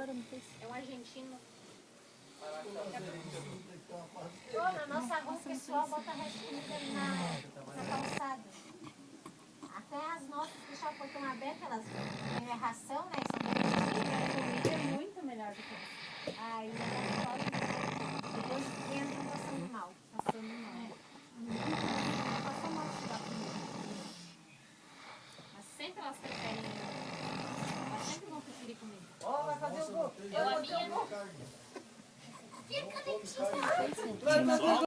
agora no Face. É um argentino. Na nossa rua, o pessoal bota resto de comida na calçada. Até as nossas deixam o portão aberto, elas têm ração, né? São A comida é muito melhor do que essa. aí elas podem, depois entram passando mal. Passando mal. Passou mal de dar comida. Mas sempre elas preferem. Elas sempre vão preferir comida. Ó, vai fazer o gol. Eu, a minha. Fica